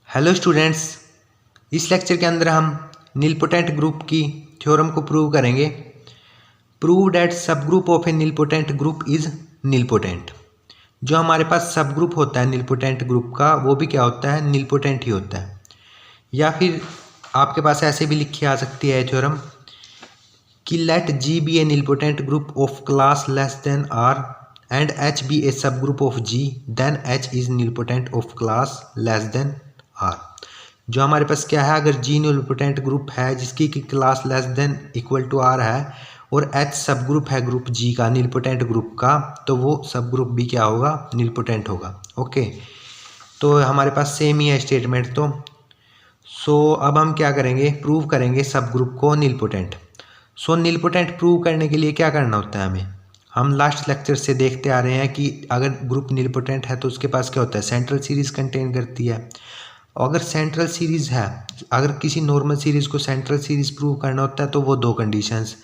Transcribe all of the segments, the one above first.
Hello students, इस lecture के अंदर हम नीलपोटेंट ग्रुप की थ्योरम को प्रूव करेंगे। Prove that subgroup of a nilpotent group is nilpotent. जो हमारे पास सब ग्रुप होता है नीलपोटेंट ग्रुप का, वो भी क्या होता है, नीलपोटेंट ही होता है। या फिर आपके पास ऐसे भी लिखी आ सकती है थ्योरम कि let G be a nilpotent group of class less than R and H be a subgroup of G, then H is nilpotent of class less than R. जो हमारे पास क्या है, अगर जी नीलपोटेंट ग्रुप है जिसकी की class less than equal to R है और एच सब ग्रुप है ग्रुप जी का, नीलपोटेंट ग्रुप का, तो वो सब ग्रुप भी क्या होगा, नीलपोटेंट होगा। ओके, तो हमारे पास सेम ही है स्टेटमेंट। तो अब हम क्या करेंगे, प्रूव करेंगे सब ग्रुप को नीलपोटेंट। नीलपोटेंट प्रूव करने के लिए क्या करना होता है हमें, हम लास्ट लेक्चर से देखते आ रहे हैं कि अगर ग्रुप नीलपोटेंट है तो उसके पास क्या होता है, सेंट्रल सीरीज कंटेन करती है। अगर सेंट्रल सीरीज है, अगर किसी नॉर्मल सीरीज को सेंट्रल सीरीज प्रूव करना होता है तो वो दो कंडीशंस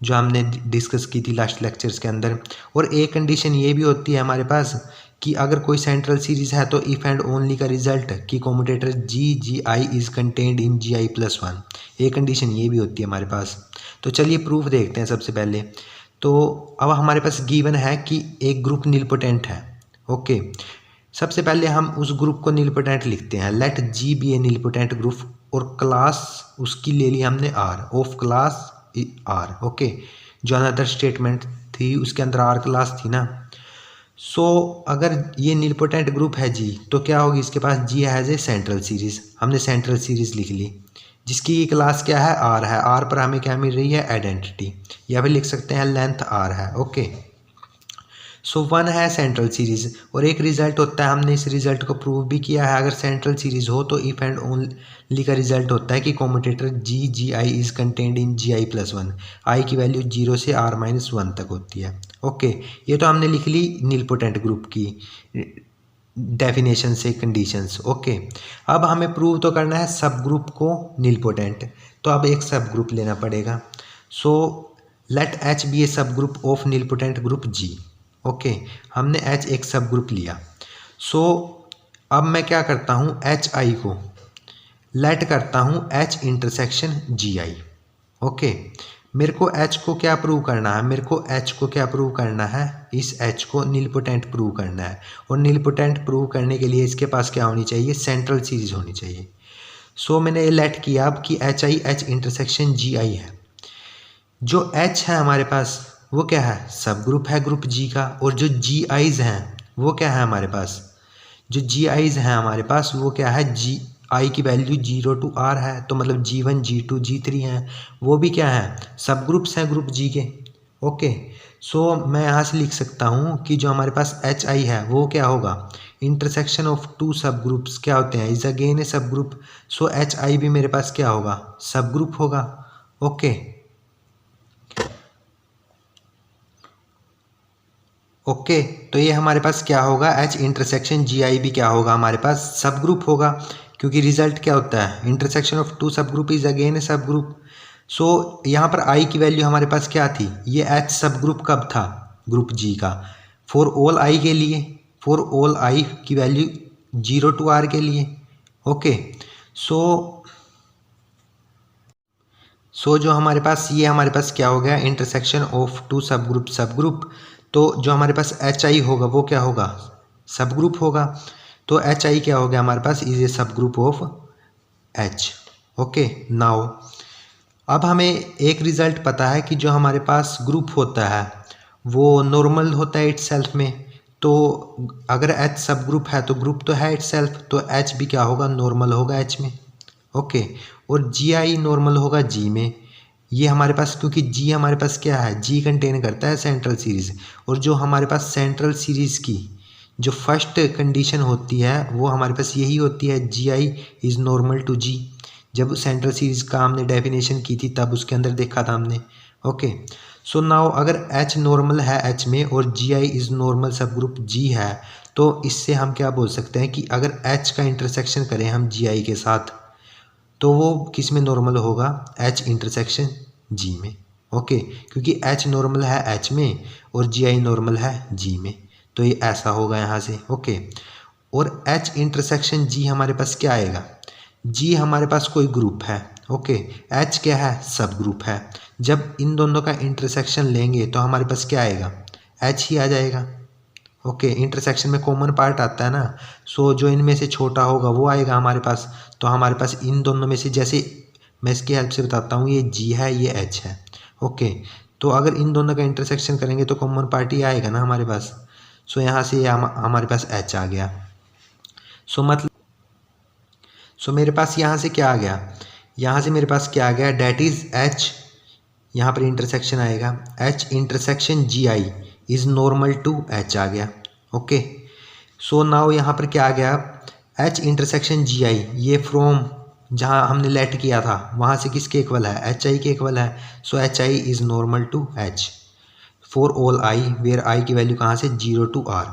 जो हमने डिस्कस की थी लास्ट लेक्चर्स के अंदर। और एक कंडीशन ये भी होती है हमारे पास कि अगर कोई सेंट्रल सीरीज है तो इफ़ एंड ओनली का रिजल्ट कि commutator G I is contained in G I plus one, एक कंडीशन ये भी होती है हमारे पास। तो चलिए प्रूफ देखते हैं सबसे पहले। तो अब हमारे पास गिवन है कि एक ग्रुप नीलपोटेंट है। ओके, सबसे पहले हम उस ग्रुप को नीलपोटेंट लिखते हैं, let G be a nilpotent group, और क्लास उसकी ले ली हमने R, of class R. Okay, जो अनदर स्टेटमेंट थी उसके अंदर आर क्लास थी ना। अगर ये नीलपोटेंट ग्रुप है जी, तो क्या होगी, इसके पास जी हैज़ ए सेंट्रल सीरीज, हमने सेंट्रल सीरीज लिख ली जिसकी क्लास क्या है, आर है। आर पर हमें क्या मिल रही है, आइडेंटिटी, या फिर लिख सकते हैं लेंथ आर है। ओके, वन है सेंट्रल सीरीज और एक रिजल्ट होता है, हमने इस रिजल्ट को प्रूव भी किया है। अगर सेंट्रल सीरीज हो तो इफ एंड ओनली का रिजल्ट होता है कि commutator G I is contained in G I plus one, I की वैल्यू 0 से आर माइनस वन तक होती है। ओके, ये तो हमने लिख ली नीलपोटेंट ग्रुप की डेफिनेशन से कंडीशंस। ओके, अब हमें प्रूव तो करना है सब ग्रुप को नीलपोटेंट, तो अब एक सब ग्रुप लेना पड़ेगा। Late H be a subgroup of nilpotent group G. Okay, हमने एच एक सब ग्रुप लिया। अब मैं क्या करता हूँ, एच आई को लेट करता हूँ एच इंटरसेक्शन जी आई। ओके, मेरे को एच को क्या प्रूव करना है, मेरे को एच को क्या प्रूव करना है, इस एच को नीलपोटेंट प्रूव करना है। और नीलपोटेंट प्रूव करने के लिए इसके पास क्या होनी चाहिए, सेंट्रल सीरीज होनी चाहिए। मैंने ये लेट किया अब कि एच आई एच इंटरसेक्शन जी आई है। जो एच है हमारे पास वो क्या है, सब ग्रुप है ग्रुप जी का, और जो जी आईज हैं वो क्या है हमारे पास, जो जी आईज हैं हमारे पास वो क्या है, जी आई की वैल्यू 0 टू आर है, तो मतलब G1 G2 G3 हैं, वो भी क्या है, सब ग्रुप्स हैं ग्रुप जी के। ओके, मैं यहाँ से लिख सकता हूँ कि जो हमारे पास एच आई है वो क्या होगा, इंटरसेक्शन ऑफ टू सब ग्रुप्स क्या होते हैं, इज अगेन ए सब ग्रुप। एच आई भी मेरे पास क्या होगा, सब ग्रुप होगा। ओके, ओके, तो ये हमारे पास क्या होगा, एच इंटरसेक्शन जी आई भी क्या होगा, हमारे पास सब ग्रुप होगा, क्योंकि रिजल्ट क्या होता है, इंटरसेक्शन ऑफ टू सब ग्रुप इज अगेन ए सब ग्रुप। यहाँ पर आई की वैल्यू हमारे पास क्या थी, ये एच सब ग्रुप कब था, ग्रुप जी का, फॉर ऑल आई के लिए, फॉर ऑल आई की वैल्यू 0 टू आर के लिए। ओके, जो हमारे पास ये हमारे पास क्या हो गया, इंटरसेक्शन ऑफ टू सब ग्रुप। तो जो हमारे पास एच आई होगा वो क्या होगा, सब ग्रुप होगा। तो एच आई क्या हो गया हमारे पास, is a subgroup of H. Okay, now अब हमें एक रिजल्ट पता है कि जो हमारे पास ग्रुप होता है वो नॉर्मल होता है इटसेल्फ में। तो अगर एच सब ग्रुप है तो ग्रुप तो है इटसेल्फ, तो एच भी क्या होगा, नॉर्मल होगा एच में। ओके, और जी आई नॉर्मल होगा जी में। ये हमारे पास, क्योंकि जी हमारे पास क्या है, जी कंटेन करता है सेंट्रल सीरीज, और जो हमारे पास सेंट्रल सीरीज की जो फर्स्ट कंडीशन होती है वो हमारे पास यही होती है, जी आई इज़ नॉर्मल टू जी। जब सेंट्रल सीरीज का हमने डेफिनेशन की थी तब उसके अंदर देखा था हमने। ओके, नाउ अगर एच नॉर्मल है एच में और जी आई इज़ नॉर्मल सब ग्रुप जी है, तो इससे हम क्या बोल सकते हैं कि अगर एच का इंटरसेक्शन करें हम जी आई के साथ तो वो किस में नॉर्मल होगा, एच इंटरसेक्शन जी में। ओके, क्योंकि एच नॉर्मल है एच में और जी आई नॉर्मल है जी में, तो ये ऐसा होगा यहाँ से। ओके, और H इंटरसेक्शन G हमारे पास क्या आएगा, G हमारे पास कोई ग्रुप है, ओके, H क्या है, सब ग्रुप है। जब इन दोनों का इंटरसेक्शन लेंगे तो हमारे पास क्या आएगा, H ही आ जाएगा, ओके। इंटरसेक्शन में कॉमन पार्ट आता है ना, सो जो इनमें से छोटा होगा वो आएगा हमारे पास। तो हमारे पास इन दोनों में से, जैसे मैं इसकी हेल्प से बताता हूँ, ये G है, ये H है, ओके। तो अगर इन दोनों का इंटरसेक्शन करेंगे तो कॉमन पार्ट ही आएगा ना हमारे पास। सो यहाँ से हमारे पास H आ गया। सो मेरे पास यहाँ से क्या आ गया, यहाँ से मेरे पास क्या आ गया, डैट इज़ H, यहाँ पर इंटरसेक्शन आएगा, H intersection GI is normal to H आ गया, ओके। सो नाउ यहाँ पर क्या आ गया, H इंटरसेक्शन GI, ये फ्रॉम जहाँ हमने लेट किया था वहाँ से किसके इक्वल है, HI के इक्वल है। So HI is normal to H for all I where I की वैल्यू कहाँ से, 0 to R।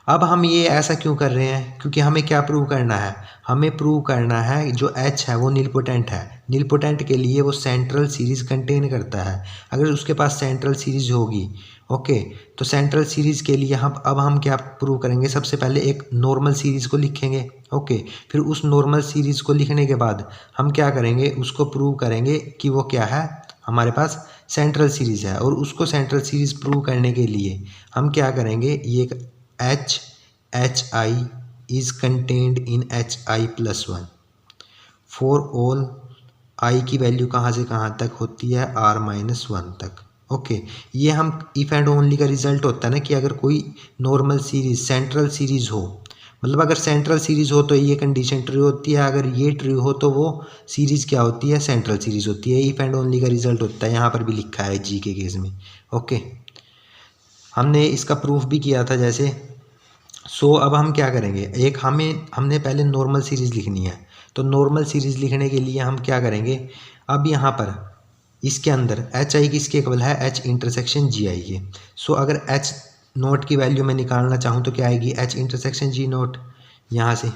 अब हम ये ऐसा क्यों कर रहे हैं, क्योंकि हमें क्या प्रूव करना है, हमें प्रूव करना है जो H है वो नीलपोटेंट है। नीलपोटेंट के लिए वो सेंट्रल सीरीज़ कंटेन करता है। अगर उसके पास सेंट्रल सीरीज़ होगी, ओके, तो सेंट्रल सीरीज़ के लिए हम क्या प्रूव करेंगे, सबसे पहले एक नॉर्मल सीरीज़ को लिखेंगे, ओके। फिर उस नॉर्मल सीरीज़ को लिखने के बाद हम क्या करेंगे, उसको प्रूव करेंगे कि वो क्या है, हमारे पास सेंट्रल सीरीज़ है। और उसको सेंट्रल सीरीज़ प्रूव करने के लिए हम क्या करेंगे, ये एक HI is contained in HI+1 for all I की वैल्यू कहाँ से कहाँ तक होती है, R-1 तक, ओके। ये हम इफ़ एंड ओनली का रिजल्ट होता है ना, कि अगर कोई नॉर्मल सीरीज़ सेंट्रल सीरीज़ हो, मतलब अगर सेंट्रल सीरीज़ हो तो ये कंडीशन ट्रू होती है, अगर ये ट्रू हो तो वो सीरीज़ क्या होती है, सेंट्रल सीरीज़ होती है। इफ़ एंड ओनली का रिजल्ट होता है, यहाँ पर भी लिखा है G के केस में, ओके। हमने इसका प्रूफ भी किया था जैसे। सो अब हम क्या करेंगे, एक हमने पहले नॉर्मल सीरीज़ लिखनी है। तो नॉर्मल सीरीज़ लिखने के लिए हम क्या करेंगे, अब यहाँ पर इसके अंदर HI किसके इक्वल है, H इंटरसेक्शन GI के। सो अगर H नोट की वैल्यू मैं निकालना चाहूँ तो क्या आएगी, H इंटरसेक्शन G नोट, यहाँ से,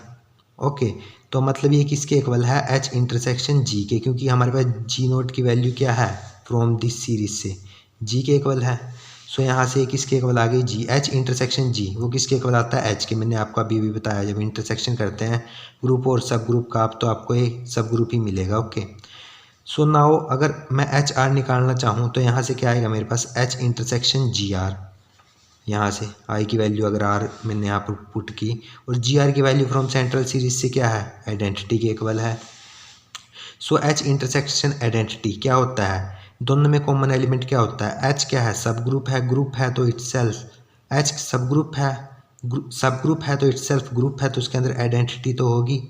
ओके। तो मतलब ये किसके इक्वल है, H इंटरसेक्शन G के, क्योंकि हमारे पास G नोट की वैल्यू क्या है, फ्रॉम दिस सीरीज से G के इक्वल है। सो यहाँ से किसके इक्वल आ गई, G, H इंटरसेक्शन G, वो किसके इक्वल आता है, H के। मैंने आपको अभी भी बताया, जब इंटरसेक्शन करते हैं ग्रुप और सब ग्रुप का, आप तो आपको एक सब ग्रुप ही मिलेगा, ओके। सो नाउ अगर मैं HR निकालना चाहूँ तो यहाँ से क्या आएगा मेरे पास, H इंटरसेक्शन GR, यहाँ से I की वैल्यू अगर R मैंने यहाँ पर पुट की, और GR की वैल्यू फ्रॉम सेंट्रल सीरीज से क्या है, आइडेंटिटी के इक्वल है। सो H इंटरसेक्शन आइडेंटिटी क्या होता है, दोनों में कॉमन एलिमेंट क्या होता है, H क्या है, सब ग्रुप है, ग्रुप है तो इटसेल्फ, H सब ग्रुप है, सब ग्रुप है तो इटसेल्फ ग्रुप है, तो उसके अंदर आइडेंटिटी तो होगी।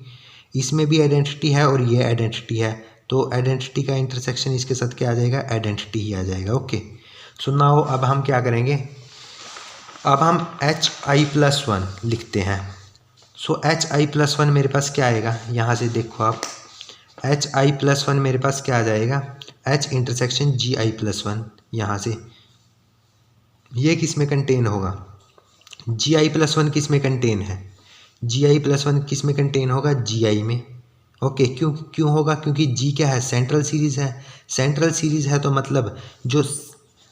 इसमें भी आइडेंटिटी है और ये आइडेंटिटी है, तो आइडेंटिटी का इंटरसेक्शन इसके साथ क्या आ जाएगा, आइडेंटिटी ही आ जाएगा, ओके। सो नाउ अब हम क्या करेंगे, अब हम HI+1 लिखते हैं। सो HI+1 मेरे पास क्या आएगा, यहाँ से देखो आप, HI+1 मेरे पास क्या आ जाएगा, H इंटरसेक्शन GI+1, यहाँ से ये किस में कंटेन होगा, GI+1 किस में कंटेन है, GI+1 किस में कंटेन होगा, GI में, ओके। क्यों होगा, क्योंकि G क्या है, सेंट्रल सीरीज़ है। सेंट्रल सीरीज़ है तो मतलब जो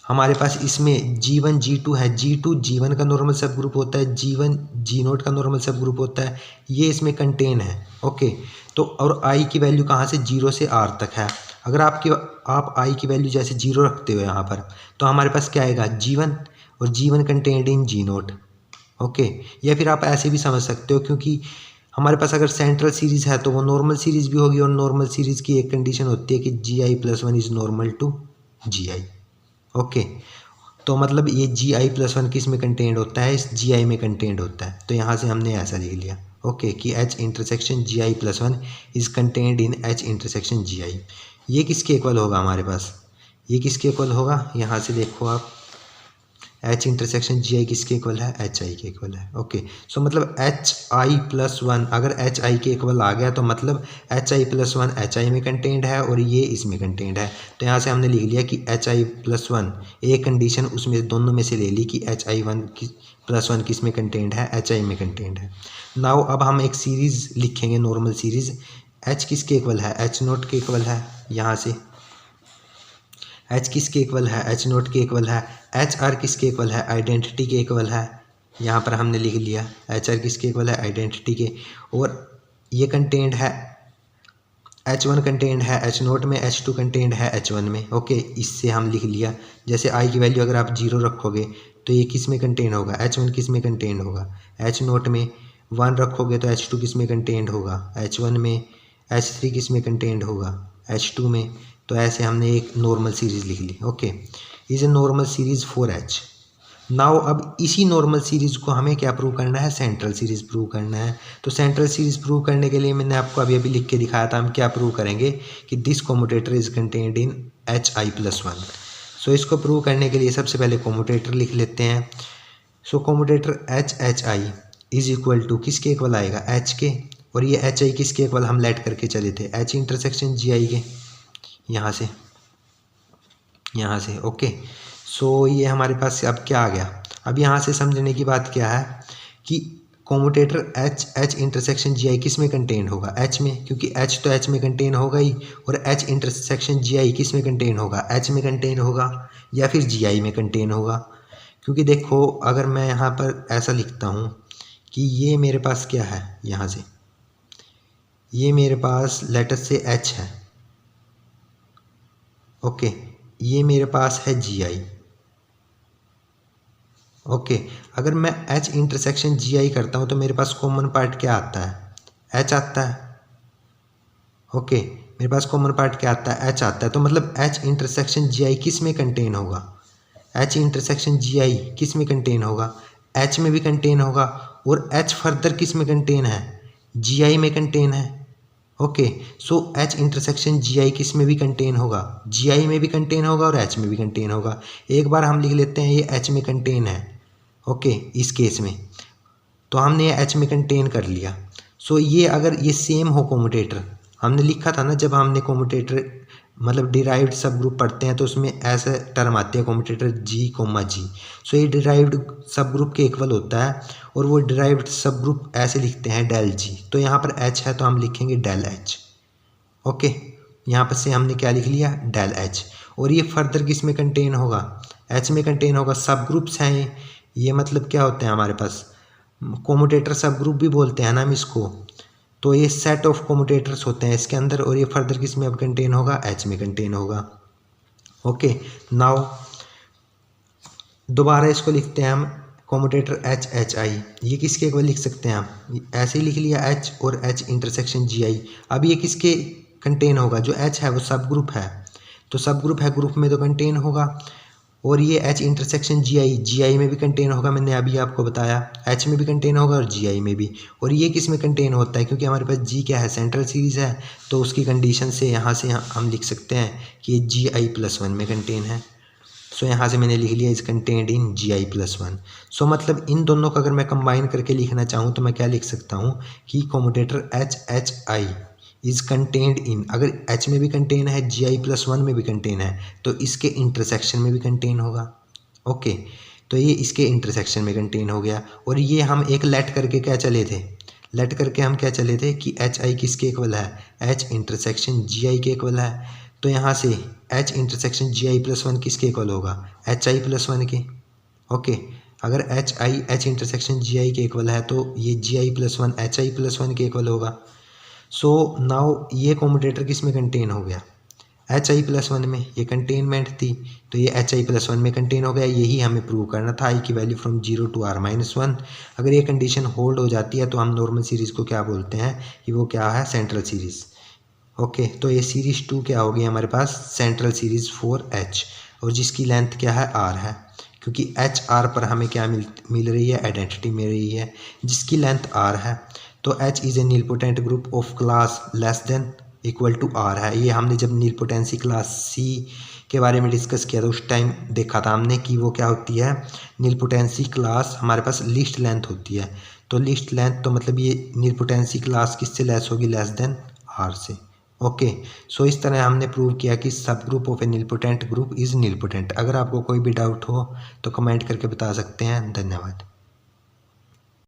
हमारे पास इसमें G1 G2 है, G2 G1 का नॉर्मल सब ग्रुप होता है, G1 G0 का नॉर्मल सब ग्रुप होता है, ये इसमें कंटेन है, ओके। तो और I की वैल्यू कहाँ से, 0 से R तक है। अगर आप I की वैल्यू जैसे 0 रखते हो यहाँ पर, तो हमारे पास क्या आएगा, G1, और G1 contained in G0, okay. या फिर आप ऐसे भी समझ सकते हो, क्योंकि हमारे पास अगर सेंट्रल सीरीज़ है तो वो नॉर्मल सीरीज़ भी होगी, और नॉर्मल सीरीज़ की एक कंडीशन होती है कि GI+1 is normal to GI, okay. तो मतलब ये GI+1 किस में कंटेन्ड होता है, इस GI में कंटेन्ड होता है। तो यहाँ से हमने ऐसा लिख लिया, ओके, कि H intersection GI+1 is contained in H intersection GI। ये किसके इक्वल होगा हमारे पास, ये किसके इक्वल होगा, यहाँ से देखो आप, H इंटरसेक्शन GI किसके इक्वल है, HI के इक्वल है, ओके। सो मतलब HI+1 अगर HI के इक्वल आ गया तो मतलब HI+1 HI में कंटेन्ड है और ये इसमें कंटेन्ड है। तो यहाँ से हमने लिख लिया कि HI+1 एक कंडीशन उसमें दोनों में से ले ली कि HI+1 किस में कंटेन्ड है, HI में कंटेन्ड है। नाउ अब हम एक सीरीज़ लिखेंगे, नॉर्मल सीरीज़, H किसके इक्वल है, H0 के इक्वल है, यहाँ से H किसके इक्वल है, H0 के इक्वल है, HR किसके इक्वल है, आइडेंटिटी के इक्वल है, यहाँ पर हमने लिख लिया HR किसके इक्वल है, आइडेंटिटी के, और ये कंटेंट है H1 कंटेंट है H0 में, H2 कंटेंट है H1 में। ओके, इससे हम लिख लिया। जैसे I की वैल्यू अगर आप 0 रखोगे तो ये किस में कंटेंट होगा, H1 किस में कंटेंट होगा, H0 में। 1 रखोगे तो H2 किस में कंटेंट होगा, H1 में। H3 किस में कंटेंट होगा, H2 में। तो ऐसे हमने एक नॉर्मल सीरीज़ लिख ली। Okay, is a normal series for H। Now अब इसी नॉर्मल सीरीज़ को हमें क्या प्रूव करना है, सेंट्रल सीरीज़ प्रूव करना है। तो सेंट्रल सीरीज़ प्रूव करने के लिए मैंने आपको अभी लिख के दिखाया था, हम क्या प्रूव करेंगे कि this commutator is contained in HI+1। सो इसको प्रूव करने के लिए सबसे पहले कॉम्यूटेटर लिख लेते हैं। So commutator HI is equal to किसके इक्वल आएगा, H के, और ये HI किसके इक्वल हम लेट करके चले थे, H इंटरसेक्शन GI के, यहाँ से। ओके, सो ये हमारे पास अब क्या आ गया। अब यहाँ से समझने की बात क्या है कि कॉम्यूटेटर H इंटरसेक्शन GI किस में कंटेन होगा, H में, क्योंकि H तो H में कंटेन होगा ही, और H इंटरसेक्शन GI किस में कंटेन होगा, H में कंटेन होगा या फिर GI में कंटेन होगा। क्योंकि देखो अगर मैं यहाँ पर ऐसा लिखता हूँ कि ये मेरे पास क्या है, यहाँ से ये मेरे पास लेटर से H है। ओके, ये मेरे पास है GI। ओके, अगर मैं H इंटरसेक्शन GI करता हूँ तो मेरे पास कॉमन पार्ट क्या आता है, H आता है। ओके, मेरे पास कॉमन पार्ट क्या आता है, H आता है। तो मतलब H इंटरसेक्शन GI किस में कंटेन होगा, H इंटरसेक्शन GI किस में कंटेन होगा, H में भी कंटेन होगा, और H फर्दर किस में कंटेन है, GI में कंटेन है। ओके, सो H इंटरसेक्शन GI किस में भी कंटेन होगा, GI में भी कंटेन होगा और H में भी कंटेन होगा। एक बार हम लिख लेते हैं ये H में कंटेन है। ओके, इस केस में तो हमने ये H में कंटेन कर लिया। सो ये अगर ये सेम हो कॉम्यूटेटर, हमने लिखा था ना जब हमने कॉम्यूटेटर मतलब डिराइव्ड सब ग्रुप पढ़ते हैं तो उसमें ऐसे टर्म आते हैं कॉम्यूटेटर G, सो ये डिराइव्ड सब ग्रुप के इक्वल होता है, और वो डिराइव्ड सब ग्रुप ऐसे लिखते हैं डेल G। तो यहाँ पर H है तो हम लिखेंगे डेल H। ओके, यहाँ पर से हमने क्या लिख लिया, डेल H। और ये फर्दर किस में कंटेन होगा, H में कंटेन होगा। सब ग्रुप्स हैं ये मतलब क्या होते हैं हमारे पास, कॉम्यूटेटर सब ग्रुप भी बोलते हैं ना हम इसको। तो ये सेट ऑफ कॉम्यूटेटर्स होते हैं इसके अंदर, और ये फर्दर किस में अब कंटेन होगा, H में कंटेन होगा। ओके, नाउ दोबारा इसको लिखते हैं हम कॉम्यूटेटर HI। ये किसके इक्वल लिख सकते हैं हम, ऐसे ही लिख लिया H और H इंटरसेक्शन GI। अब ये किसके कंटेन होगा, जो H है वो सब ग्रुप है, तो सब ग्रुप है, ग्रुप में तो कंटेन होगा। और ये H इंटरसेक्शन GI में भी कंटेन होगा, मैंने अभी आपको बताया, H में भी कंटेन होगा और GI में भी। और ये किस में कंटेन होता है, क्योंकि हमारे पास G क्या है, सेंट्रल सीरीज़ है, तो उसकी कंडीशन से यहाँ से हम लिख सकते हैं कि ये GI+1 में कंटेन है। सो यहाँ से मैंने लिख लिया इज कंटेन्ड इन GI+1। सो मतलब इन दोनों को अगर मैं कंबाइन करके लिखना चाहूँ तो मैं क्या लिख सकता हूँ कि कॉम्यूटेटर HI इज कंटेन्ड इन, अगर H में भी कंटेन है, GI+1 में भी कंटेन है, तो इसके इंटरसेक्शन में भी कंटेन होगा। ओके, तो ये इसके इंटरसेक्शन में कंटेन हो गया। और ये हम एक लेट करके क्या चले थे, लेट करके हम क्या चले थे कि HI किसके इक्वल है, H इंटरसेक्शन GI के इक्वल है। तो यहाँ से H इंटरसेक्शन GI+1 किसके इक्वल होगा, HI+1 के। ओके, अगर HI H इंटरसेक्शन GI के इक्वल है तो ये GI+1 HI+1 के इक्वल होगा। सो नाउ ये कॉम्यूटेटर किस में कंटेन हो गया, HI+1 में, ये कंटेनमेंट थी तो ये HI+1 में कंटेन हो गया। यही हमें प्रूव करना था, I की वैल्यू फ्रॉम 0 to R-1। अगर ये कंडीशन होल्ड हो जाती है तो हम नॉर्मल सीरीज़ को क्या बोलते हैं कि वो क्या है, सेंट्रल सीरीज़। ओके, तो ये सीरीज़ 2 क्या होगी हमारे पास, सेंट्रल सीरीज़ फॉर H, और जिसकी लेंथ क्या है, R है, क्योंकि HR पर हमें क्या मिल रही है, आइडेंटिटी मिल रही है जिसकी लेंथ R है। तो H is a nilpotent group of class less than equal to R है। ये हमने जब नीलपोटेंसी क्लास C के बारे में डिस्कस किया था उस टाइम देखा था हमने कि वो क्या होती है, नीलपोटेंसी क्लास हमारे पास लिस्ट लेंथ होती है। तो लिस्ट लेंथ तो मतलब ये नीलपोटेंसी क्लास किससे लेस होगी, लेस देन R से। ओके, सो इस तरह हमने प्रूव किया कि subgroup of a nilpotent group is nilpotent. अगर आपको कोई भी डाउट हो तो कमेंट करके बता सकते हैं। धन्यवाद।